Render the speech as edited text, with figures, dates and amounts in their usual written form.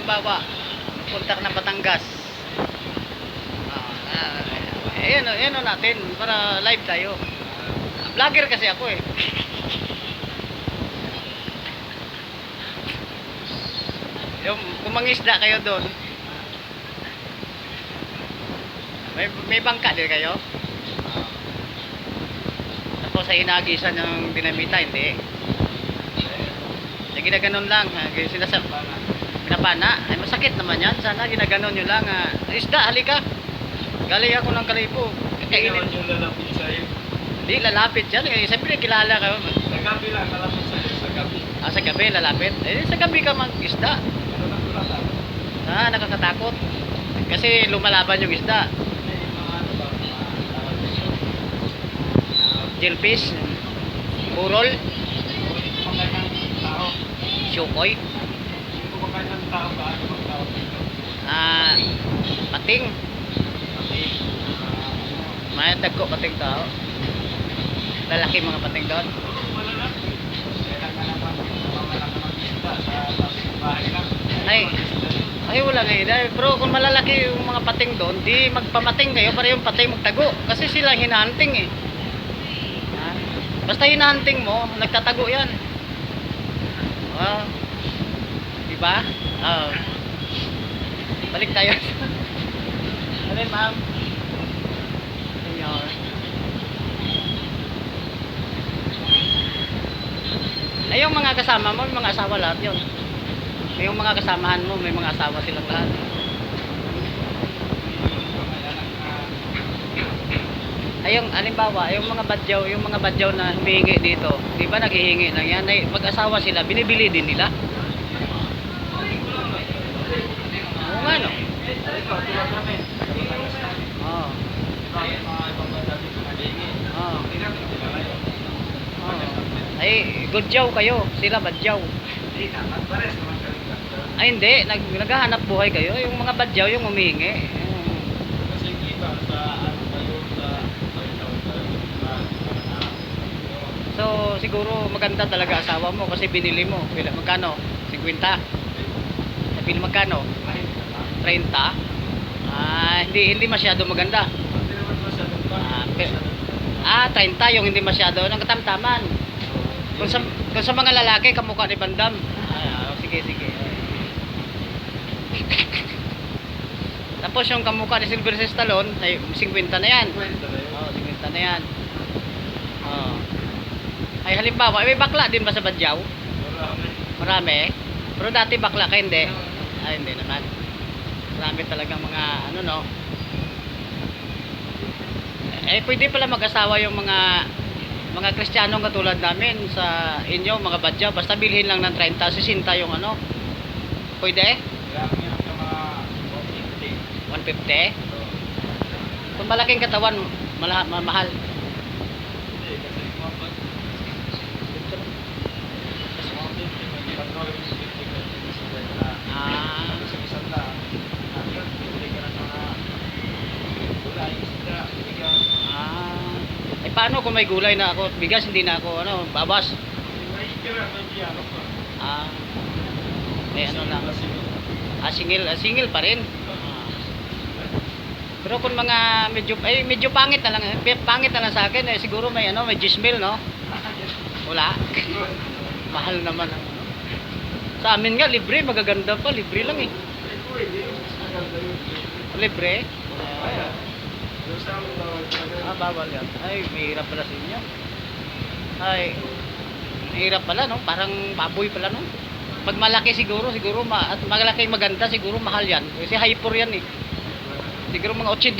halimbawa, punta ka ng Batangas. Ayan o natin, para live tayo. Vlogger kasi ako eh. Yung kung mangisda kayo doon, may bangka din kayo. Tapos sa inagisan ng dinamita, hindi. Sige na ganun lang. Pinapana. Ay masakit naman yan. Sana ginaganon nyo lang. Isda, halika. Galing ako ng Kalibo. Kailangan yung lalapit sa'yo. Hindi, lalapit yan. Siyempre kilala kayo. Sa gabi lang, lalapit sa'yo. Sa gabi. Sa gabi, lalapit. Sa gabi ka mag-isda. Ano na tulatan? Nakakatakot. Kasi lumalaban yung isda. May mga ano ba? Tawag dito. Jellyfish. Burol. Kumakain ng tao. Syukoy. Kumakain ng tao ba? Ano bang tawag dito? Pating. Pati. May dagko pating tao. Lalaki mga pating doon. Malalaki. Kailan ka naman mamalaki mag-isda sa bahay lang. Ay wala nga eh. Pero kung malalaki yung mga pating doon, di magpamating kayo para yung pating magtago. Kasi sila hinahunting eh. Basta hinahunting mo, nagtatago yan. Diba? Balik tayo. Alin ma'am? Senyor. Ay yung mga kasama mo, yung mga asawa lahat yun. Yung mga kasamahan mo, may mga asawa silang lahat. Ay yung halimbawa, yung mga badyaw na humihingi dito, di ba naghihingi lang yan? Ay, mag-asawa sila, binibili din nila. Oo nga no? Oo. Ay, gudyaw kayo, sila badyaw. Ay hindi, naghahanap buhay kayo, yung mga badyaw yung humihingi. Kasi kita sa ano kayo sa So, siguro maganda talaga asawa mo kasi binili mo. Magkano? 50? Sabihin magkano? 30? Hindi masyado maganda. 30 yung hindi masyado. Ang katamtaman. Kung sa mga lalaki, kamukha ni Bandam. Sige. Tapos yung kamukha ni Sylvester Stallone, ay 50 na yan. 50 na yan. Ay halimbawa, may bakla din ba sa Badyaw? Marami. Pero dati bakla ka hindi. Ay hindi naman. Marami talagang mga ano no. Pwede pala mag-asawa yung mga Kristiyanong katulad namin sa inyo, mga Badyaw. Basta bilhin lang ng 30, 60 yung ano. Pwede? 150? Kung malaking katawan, mahal. Ay paano kung may gulay na ako, bigas hindi na ako babas. May ano lang. Singil pa rin. Pero kung mga medyo pangit na lang sa akin siguro may may gismil no. Wala. Mahal naman ang sa amin nga libre, magaganda pa, libre lang eh. Libre? Bawal yan. Ay, mahirap pala sa inyo. Ay, mahirap pala no, parang baboy pala no. Pag malaki siguro at malaki maganda siguro mahal yan. Kasi hyper yan eh. Siguro mga 80.